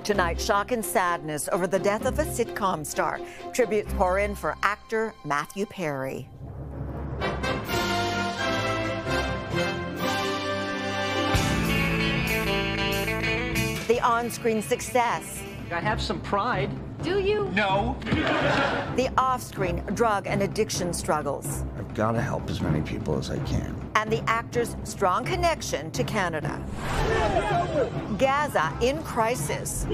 Tonight, shock and sadness over the death of a sitcom star. Tributes pour in for actor Matthew Perry. The on-screen success. I have some pride. Do you? No. The off-screen drug and addiction struggles. I've got to help as many people as I can. And the actor's strong connection to Canada. Gaza in crisis.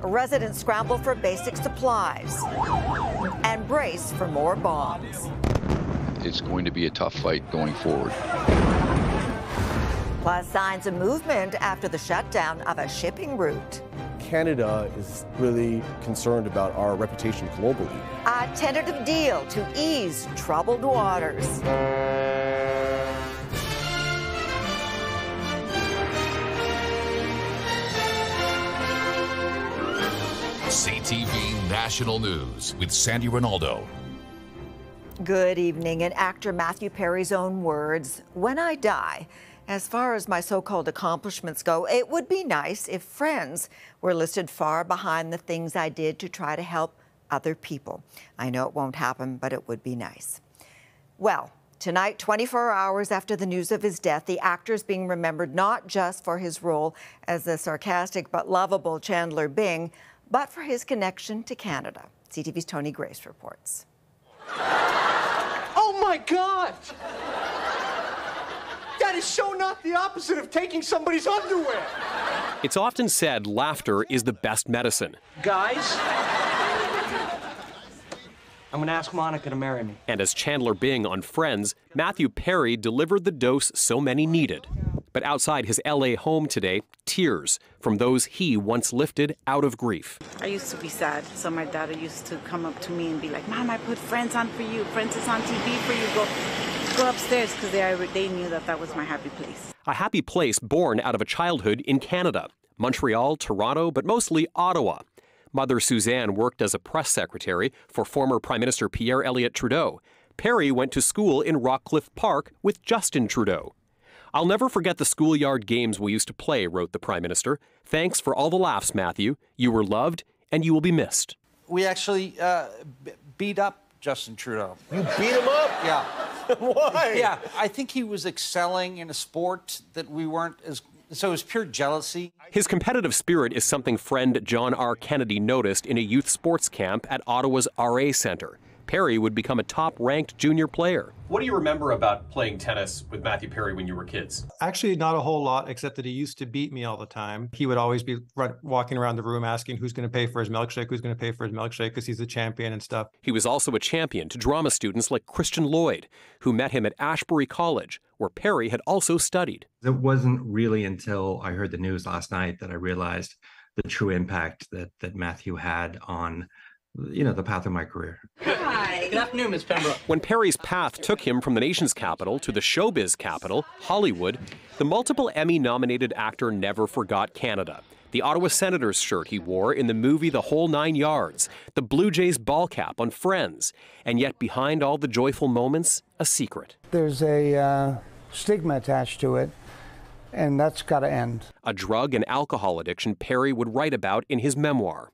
Residents scramble for basic supplies and brace for more bombs. It's going to be a tough fight going forward. Plus signs of movement after the shutdown of a shipping route. Canada is really concerned about our reputation globally. A tentative deal to ease troubled waters. CTV National News with Sandy Ronaldo. Good evening. In actor Matthew Perry's own words, "When I die, as far as my so-called accomplishments go, it would be nice if friends were listed far behind the things I did to try to help other people. I know it won't happen, but it would be nice." Well, tonight, 24 hours after the news of his death, the actor is being remembered not just for his role as the sarcastic but lovable Chandler Bing, but for his connection to Canada. CTV's Tony Grace reports. Oh my God! That is so not the opposite of taking somebody's underwear. It's often said laughter is the best medicine. Guys, I'm gonna ask Monica to marry me. And as Chandler Bing on Friends, Matthew Perry delivered the dose so many needed. But outside his LA home today, tears from those he once lifted out of grief. I used to be sad, so my dad used to come up to me and be like, "Mom, I put Friends on for you. Friends is on TV for you. Go upstairs," because they knew that was my happy place. A happy place born out of a childhood in Canada. Montreal, Toronto, but mostly Ottawa. Mother Suzanne worked as a press secretary for former Prime Minister Pierre Elliott Trudeau. Perry went to school in Rockcliffe Park with Justin Trudeau. "I'll never forget the schoolyard games we used to play," wrote the Prime Minister. "Thanks for all the laughs, Matthew. You were loved, and you will be missed." We actually beat up Justin Trudeau. You beat him up? Yeah. Why? Yeah, I think he was excelling in a sport that we weren't as... So it was pure jealousy. His competitive spirit is something friend John R. Kennedy noticed in a youth sports camp at Ottawa's RA Centre. Perry would become a top-ranked junior player. What do you remember about playing tennis with Matthew Perry when you were kids? Actually, not a whole lot, except that he used to beat me all the time. He would always be walking around the room asking who's going to pay for his milkshake, who's going to pay for his milkshake, because he's a champion and stuff. He was also a champion to drama students like Christian Lloyd, who met him at Ashbury College, where Perry had also studied. It wasn't really until I heard the news last night that I realized the true impact that Matthew had on the path of my career. Hi. Good afternoon, Ms. Pembroke. When Perry's path took him from the nation's capital to the showbiz capital, Hollywood, the multiple Emmy-nominated actor never forgot Canada. The Ottawa Senators shirt he wore in the movie The Whole Nine Yards, the Blue Jays ball cap on Friends, and yet behind all the joyful moments, a secret. There's a stigma attached to it, and that's got to end. A drug and alcohol addiction Perry would write about in his memoir.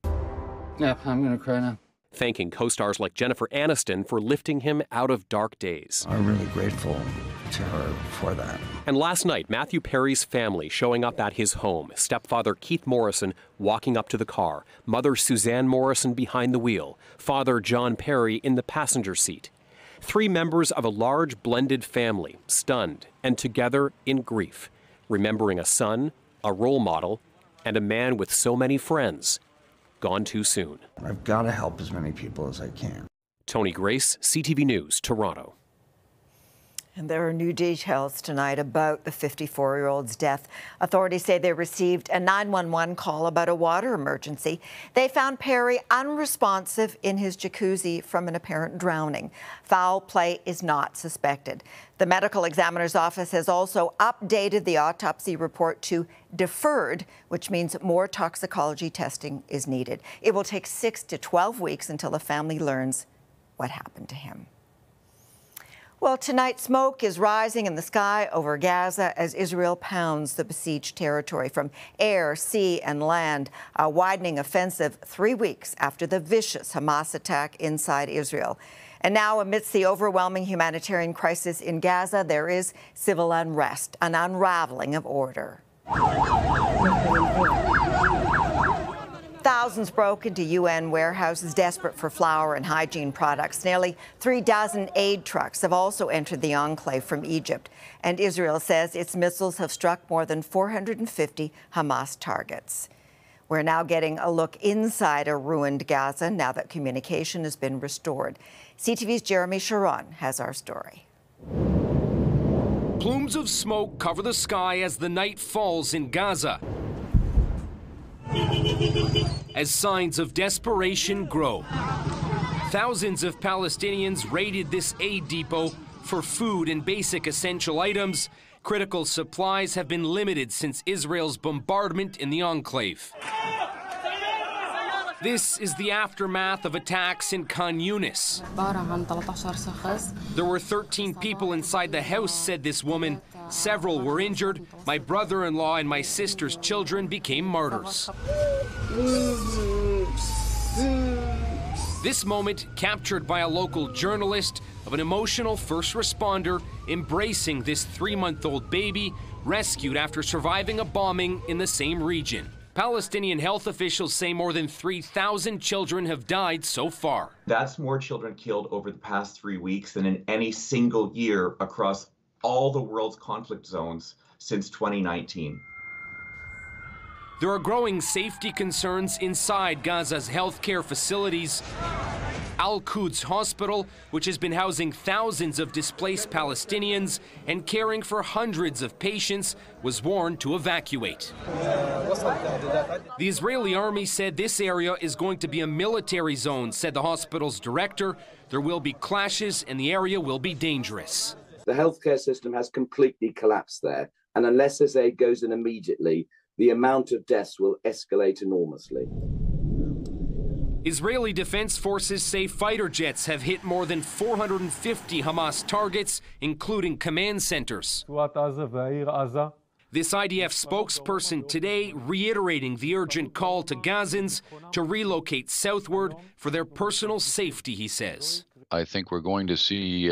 Yeah, I'm going to cry now. Thanking co-stars like Jennifer Aniston for lifting him out of dark days. I'm really grateful to her for that. And last night, Matthew Perry's family showing up at his home. Stepfather Keith Morrison walking up to the car. Mother Suzanne Morrison behind the wheel. Father John Perry in the passenger seat. 3 members of a large blended family, stunned and together in grief. Remembering a son, a role model, and a man with so many friends. Gone too soon. I've got to help as many people as I can. Tony Grace, CTV News, Toronto. And there are new details tonight about the 54-year-old's death. Authorities say they received a 911 call about a water emergency. They found Perry unresponsive in his jacuzzi from an apparent drowning. Foul play is not suspected. The medical examiner's office has also updated the autopsy report to deferred, which means more toxicology testing is needed. It will take 6 to 12 weeks until the family learns what happened to him. Well, tonight, smoke is rising in the sky over Gaza as Israel pounds the besieged territory from air, sea, and land, a widening offensive 3 weeks after the vicious Hamas attack inside Israel. And now, amidst the overwhelming humanitarian crisis in Gaza, there is civil unrest, an unraveling of order. Thousands broke into UN warehouses desperate for flour and hygiene products. Nearly 3 dozen aid trucks have also entered the enclave from Egypt. And Israel says its missiles have struck more than 450 Hamas targets. We're now getting a look inside a ruined Gaza now that communication has been restored. CTV's Jeremy Sharon has our story. Plumes of smoke cover the sky as the night falls in Gaza, as signs of desperation grow. Thousands of Palestinians raided this aid depot for food and basic essential items. Critical supplies have been limited since Israel's bombardment in the enclave. This is the aftermath of attacks in Khan Yunis. There were 13 people inside the house, said this woman. Several were injured. My brother-in-law and my sister's children became martyrs. This moment captured by a local journalist of an emotional first responder embracing this 3-month-old baby rescued after surviving a bombing in the same region. Palestinian health officials say more than 3,000 children have died so far. That's more children killed over the past 3 weeks than in any single year across all the world's conflict zones since 2019. There are growing safety concerns inside Gaza's healthcare facilities. Al-Quds Hospital, which has been housing thousands of displaced Palestinians and caring for hundreds of patients, was warned to evacuate. The Israeli army said this area is going to be a military zone, said the hospital's director. There will be clashes and the area will be dangerous. The healthcare system has completely collapsed there, and unless this aid goes in immediately, the amount of deaths will escalate enormously. Israeli defense forces say fighter jets have hit more than 450 Hamas targets, including command centers. This IDF spokesperson today reiterating the urgent call to Gazans to relocate southward for their personal safety, he says. I think we're going to see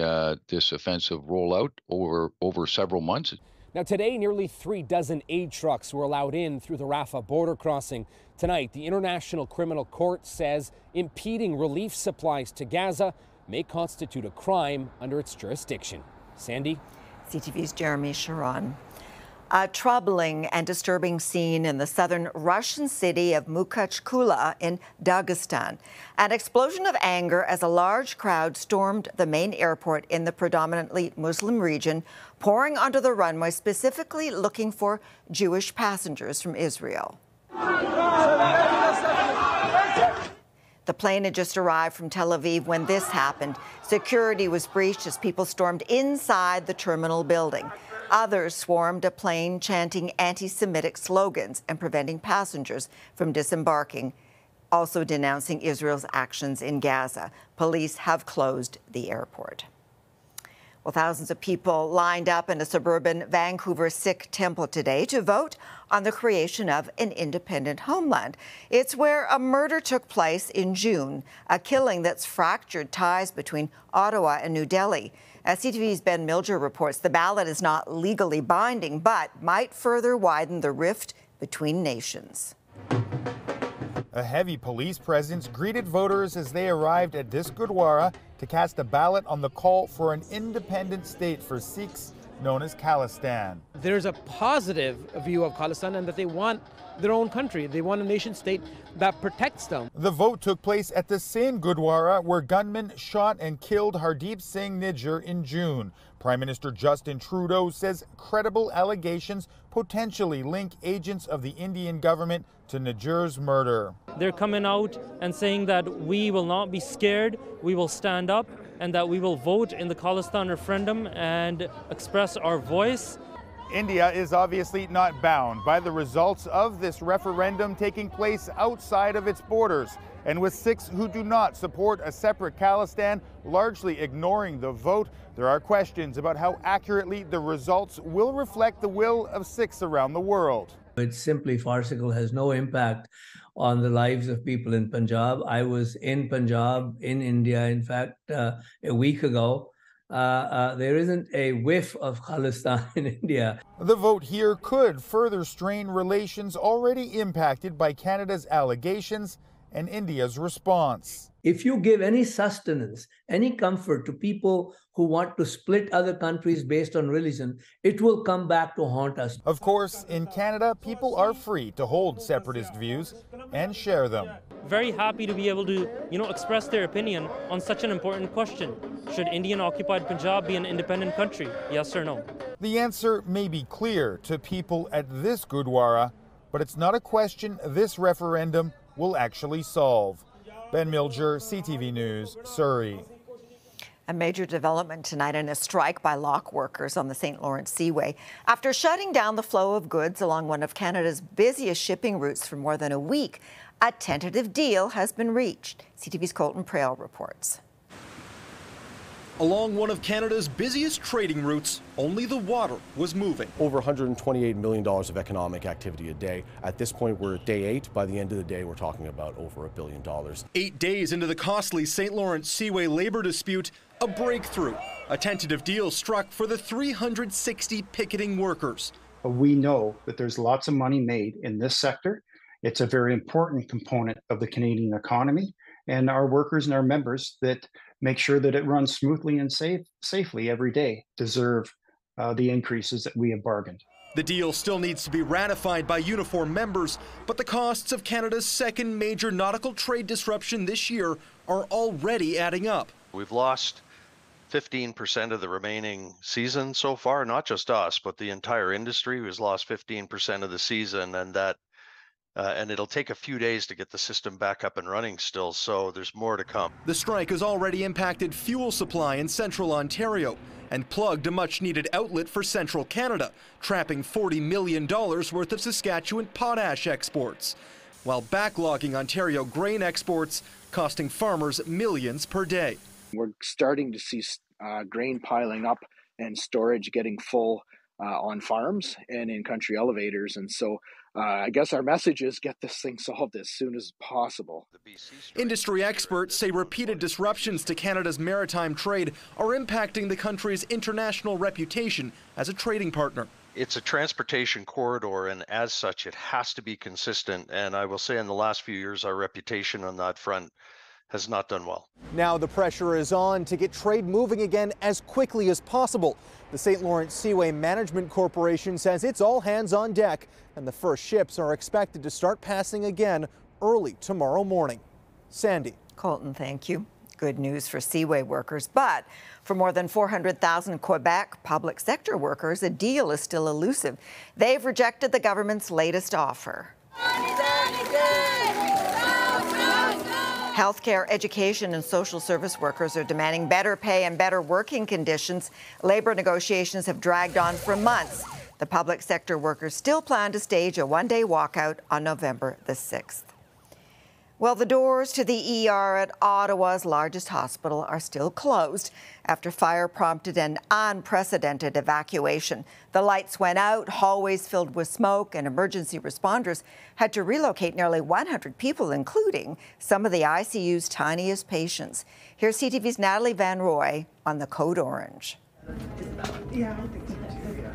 this offensive roll out over several months. Now today, nearly 3 dozen aid trucks were allowed in through the Rafah border crossing. Tonight, the International Criminal Court says impeding relief supplies to Gaza may constitute a crime under its jurisdiction. Sandy? CTV's Jeremy Sharon. A troubling and disturbing scene in the southern Russian city of Mukhachkula in Dagestan. An explosion of anger as a large crowd stormed the main airport in the predominantly Muslim region, pouring onto the runway, specifically looking for Jewish passengers from Israel. The plane had just arrived from Tel Aviv when this happened. Security was breached as people stormed inside the terminal building. Others swarmed a plane chanting anti-Semitic slogans and preventing passengers from disembarking, also denouncing Israel's actions in Gaza. Police have closed the airport. Well, thousands of people lined up in a suburban Vancouver Sikh temple today to vote on the creation of an independent homeland. It's where a murder took place in June, a killing that's fractured ties between Ottawa and New Delhi. As CTV's Ben Milger reports, the ballot is not legally binding, but might further widen the rift between nations. A heavy police presence greeted voters as they arrived at this Gurdwara to cast a ballot on the call for an independent state for Sikhs known as Khalistan. There's a positive view of Khalistan and that they want their own country. They want a nation state that protects them. The vote took place at the same Gurdwara where gunmen shot and killed Hardeep Singh Nijjar in June. Prime Minister Justin Trudeau says credible allegations potentially link agents of the Indian government to Nijjar's murder. They're coming out and saying that we will not be scared, we will stand up, and that we will vote in the Khalistan referendum and express our voice. India is obviously not bound by the results of this referendum taking place outside of its borders. And with 6 who do not support a separate Khalistan largely ignoring the vote, there are questions about how accurately the results will reflect the will of 6 around the world. It's simply farcical, has no impact on the lives of people in Punjab. I was in Punjab, in India, in fact, a week ago. There isn't a whiff of Khalistan in India. The vote here could further strain relations already impacted by Canada's allegations and India's response. If you give any sustenance, any comfort to people who want to split other countries based on religion, it will come back to haunt us. Of course, in Canada, people are free to hold separatist views and share them. Very happy to be able to, express their opinion on such an important question. Should Indian-occupied Punjab be an independent country? Yes or no? The answer may be clear to people at this Gurdwara, but it's not a question this referendum will actually solve. Ben Milger, CTV News, Surrey. A major development tonight in a strike by lock workers on the St. Lawrence Seaway. After shutting down the flow of goods along one of Canada's busiest shipping routes for more than a week, a tentative deal has been reached. CTV's Colton Prale reports. Along one of Canada's busiest trading routes, only the water was moving. Over $128 million of economic activity a day. At this point, we're at day 8. By the end of the day, we're talking about over $1 billion. 8 days into the costly St. Lawrence Seaway labor dispute, a breakthrough. A tentative deal struck for the 360 picketing workers. We know that there's lots of money made in this sector. It's a very important component of the Canadian economy, and our workers and our members that make sure that it runs smoothly and safely every day deserve the increases that we have bargained. The deal still needs to be ratified by uniform members, but the costs of Canada's second major nautical trade disruption this year are already adding up. We've lost 15% of the remaining season so far, not just us, but the entire industry has lost 15% of the season, and it'll take a few days to get the system back up and running still, so there's more to come. The strike has already impacted fuel supply in central Ontario and plugged a much-needed outlet for central Canada, trapping $40 million worth of Saskatchewan potash exports, while backlogging Ontario grain exports, costing farmers millions per day. We're starting to see grain piling up and storage getting full on farms and in country elevators, and so I guess our message is get this thing solved as soon as possible. Industry experts say repeated disruptions to Canada's maritime trade are impacting the country's international reputation as a trading partner. It's a transportation corridor, and as such, it has to be consistent. And I will say in the last few years, our reputation on that front has not done well. Now the pressure is on to get trade moving again as quickly as possible. The St. Lawrence Seaway Management Corporation says it's all hands on deck, and the first ships are expected to start passing again early tomorrow morning. Sandy. Colton, thank you. Good news for Seaway workers, but for more than 400,000 Quebec public sector workers, a deal is still elusive. They've rejected the government's latest offer. Healthcare, education, and social service workers are demanding better pay and better working conditions. Labor negotiations have dragged on for months. The public sector workers still plan to stage a one-day walkout on November the 6th. Well, the doors to the ER at Ottawa's largest hospital are still closed after fire prompted an unprecedented evacuation. The lights went out, hallways filled with smoke, and emergency responders had to relocate nearly 100 people, including some of the ICU's tiniest patients. Here's CTV's Natalie Van Roy on the Code Orange.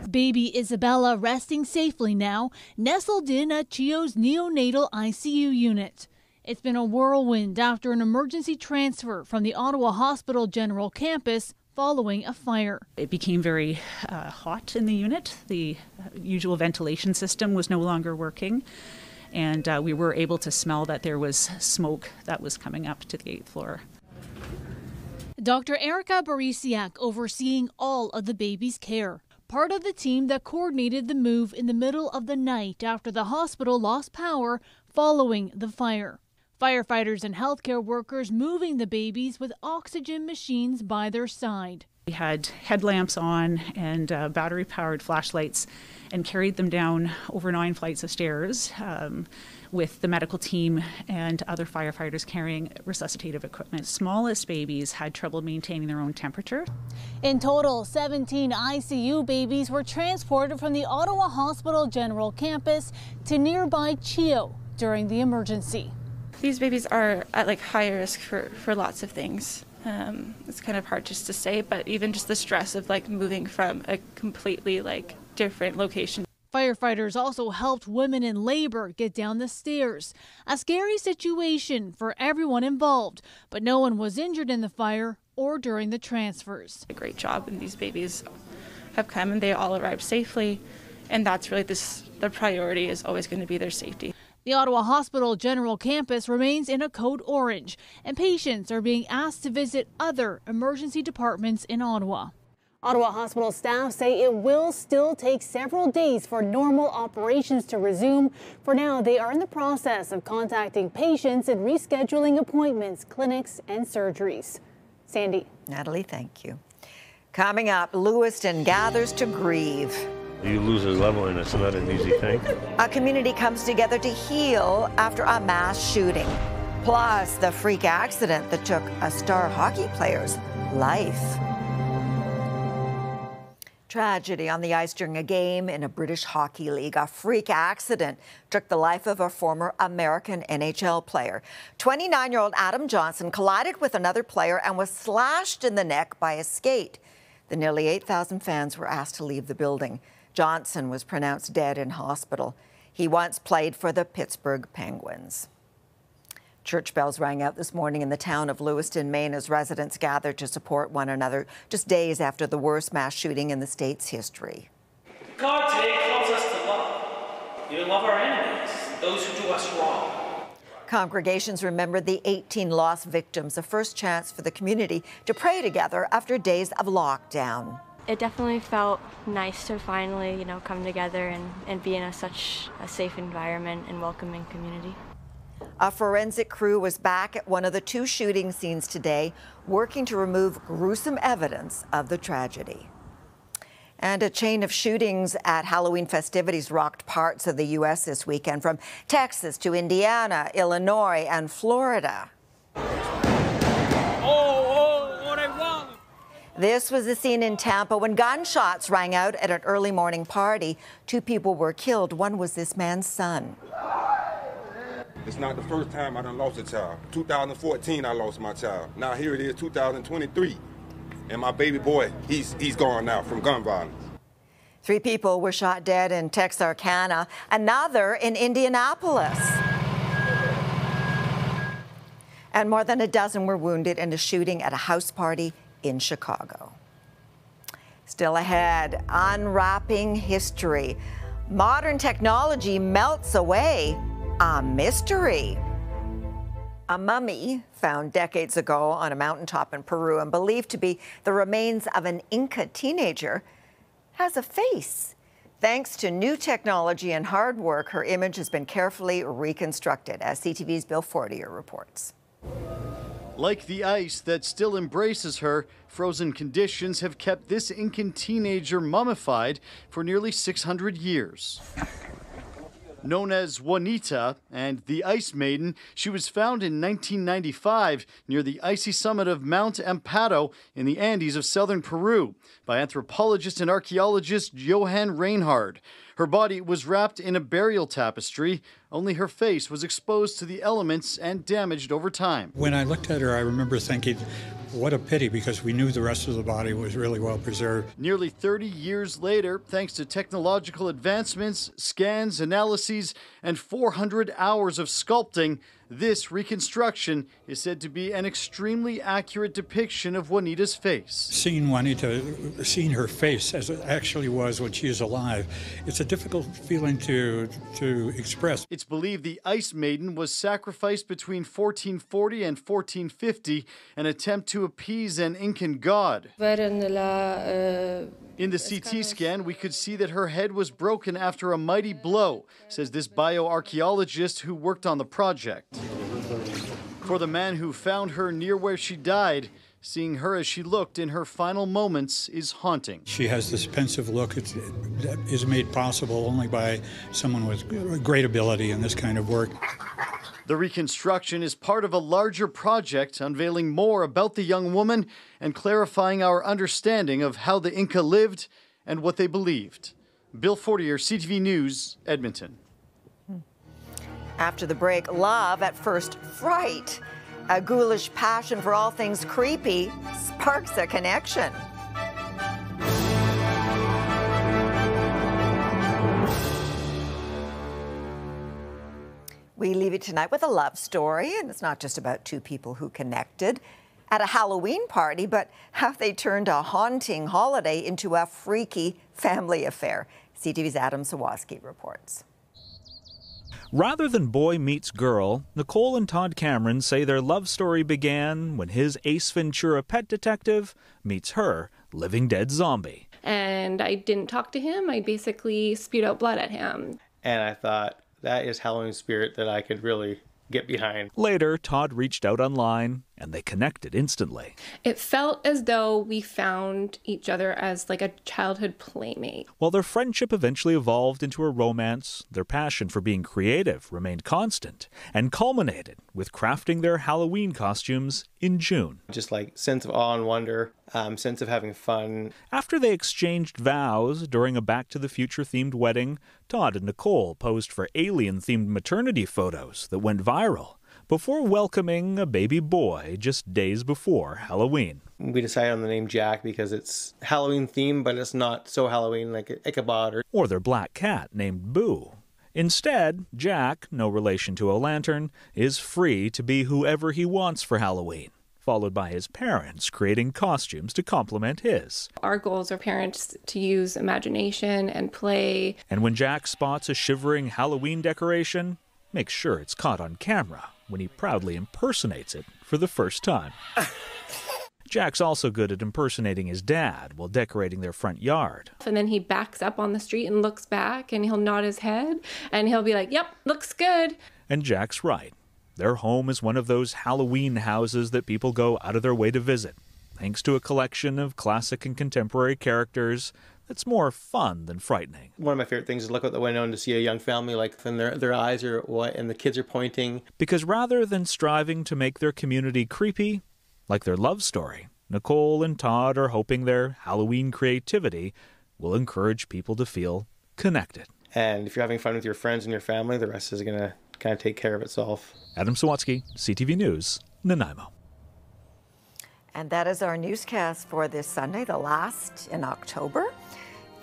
Baby Isabella resting safely now, nestled in at CHEO's neonatal ICU unit. It's been a whirlwind after an emergency transfer from the Ottawa Hospital General Campus following a fire. It became very hot in the unit. The usual ventilation system was no longer working, and we were able to smell that there was smoke that was coming up to the 8th floor. Dr. Erica Barisiak overseeing all of the baby's care. Part of the team that coordinated the move in the middle of the night after the hospital lost power following the fire. Firefighters and healthcare workers moving the babies with oxygen machines by their side. We had headlamps on and battery-powered flashlights and carried them down over 9 flights of stairs with the medical team and other firefighters carrying resuscitative equipment. Smallest babies had trouble maintaining their own temperature. In total, 17 ICU babies were transported from the Ottawa Hospital General Campus to nearby Chio during the emergency. These babies are at high risk for lots of things. It's kind of hard just to say, but even just the stress of moving from a completely different location. Firefighters also helped women in labor get down the stairs. A scary situation for everyone involved, but no one was injured in the fire or during the transfers. A great job, and these babies have come and they all arrived safely, and that's really the priority is always going to be their safety. The Ottawa Hospital General Campus remains in a code orange, and patients are being asked to visit other emergency departments in Ottawa. Ottawa Hospital staff say it will still take several days for normal operations to resume. For now, they are in the process of contacting patients and rescheduling appointments, clinics, and surgeries. Sandy. Natalie, thank you. Coming up, Lewiston gathers to grieve. You lose a loved one, it's not an easy thing. A community comes together to heal after a mass shooting. Plus, the freak accident that took a star hockey player's life. Tragedy on the ice during a game in a British Hockey League. A freak accident took the life of a former American NHL player. 29-year-old Adam Johnson collided with another player and was slashed in the neck by a skate. The nearly 8,000 fans were asked to leave the building. Johnson was pronounced dead in hospital. He once played for the Pittsburgh Penguins. Church bells rang out this morning in the town of Lewiston, Maine, as residents gathered to support one another just days after the worst mass shooting in the state's history. God today calls us to love. Even love our enemies, those who do us wrong. Congregations remembered the 18 lost victims, a first chance for the community to pray together after days of lockdown. It definitely felt nice to finally, come together and be in such a safe environment and welcoming community. A forensic crew was back at one of the 2 shooting scenes today, working to remove gruesome evidence of the tragedy. And a chain of shootings at Halloween festivities rocked parts of the U.S. this weekend, from Texas to Indiana, Illinois, and Florida. What I want! This was the scene in Tampa when gunshots rang out at an early morning party. 2 people were killed. One was this man's son. It's not the first time I done lost a child. 2014, I lost my child. Now here it is, 2023. And my baby boy, he's gone now from gun violence. 3 people were shot dead in Texarkana, another in Indianapolis. And more than a dozen were wounded in a shooting at a house party in Chicago. Still ahead, unwrapping history. Modern technology melts away a mystery. A mummy found decades ago on a mountaintop in Peru and believed to be the remains of an Inca teenager has a face. Thanks to new technology and hard work, her image has been carefully reconstructed, as CTV's Bill Fortier reports. Like the ice that still embraces her, frozen conditions have kept this Incan teenager mummified for nearly 600 years. Known as Juanita and the Ice Maiden, she was found in 1995 near the icy summit of Mount Amparo in the Andes of southern Peru by anthropologist and archaeologist Johann Reinhard. Her body was wrapped in a burial tapestry. Only her face was exposed to the elements and damaged over time. When I looked at her, I remember thinking, what a pity, because we knew the rest of the body was really well preserved. Nearly 30 years later, thanks to technological advancements, scans, analyses, and 400 hours of sculpting, this reconstruction is said to be an extremely accurate depiction of Juanita's face. Seeing Juanita, seeing her face as it actually was when she is alive, it's a difficult feeling to express. It's believed the Ice Maiden was sacrificed between 1440 and 1450, an attempt to appease an Incan god. In the CT scan, we could see that her head was broken after a mighty blow, says this bioarchaeologist who worked on the project. For the man who found her near where she died, Seeing her as she looked in her final moments is haunting. She has this pensive look that is made possible only by someone with great ability in this kind of work. The reconstruction is part of a larger project unveiling more about the young woman and clarifying our understanding of how the Inca lived and what they believed. Bill Fortier, CTV News, Edmonton. After the break, love at first fright. A ghoulish passion for all things creepy sparks a connection. We leave it tonight with a love story, and it's not just about two people who connected at a Halloween party, but how they turned a haunting holiday into a freaky family affair. CTV's Adam Sawatsky reports. Rather than boy meets girl, Nicole and Todd Cameron say their love story began when his Ace Ventura pet detective meets her living dead zombie. And I didn't talk to him. I basically spewed out blood at him. And I thought, that is Halloween spirit that I could really get behind. Later, Todd reached out online and they connected instantly. It felt as though we found each other as like a childhood playmate. While their friendship eventually evolved into a romance, their passion for being creative remained constant and culminated with crafting their Halloween costumes in June. Just like sense of awe and wonder, sense of having fun. After they exchanged vows during a Back to the Future themed wedding, Todd and Nicole posed for alien-themed maternity photos that went viral before welcoming a baby boy just days before Halloween. We decided on the name Jack because it's Halloween themed, but it's not so Halloween like Ichabod. Or their black cat named Boo. Instead, Jack, no relation to a lantern, is free to be whoever he wants for Halloween, followed by his parents creating costumes to complement his. Our goal as our parents to use imagination and play. And when Jack spots a shivering Halloween decoration, make sure it's caught on camera when he proudly impersonates it for the first time. Jack's also good at impersonating his dad while decorating their front yard. And then he backs up on the street and looks back and he'll nod his head and he'll be like, yep, looks good. And Jack's right. Their home is one of those Halloween houses that people go out of their way to visit, thanks to a collection of classic and contemporary characters that's more fun than frightening. One of my favorite things is look out the window and to see a young family, like, and their eyes are what, and the kids are pointing. Because rather than striving to make their community creepy, like their love story, Nicole and Todd are hoping their Halloween creativity will encourage people to feel connected. And if you're having fun with your friends and your family, the rest is going to kind of take care of itself. Adam Sawatsky, CTV News, Nanaimo. And that is our newscast for this Sunday, the last in October.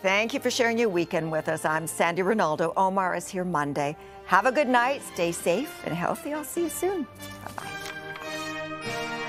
Thank you for sharing your weekend with us. I'm Sandy Ronaldo. Omar is here Monday. Have a good night. Stay safe and healthy. I'll see you soon. Bye-bye.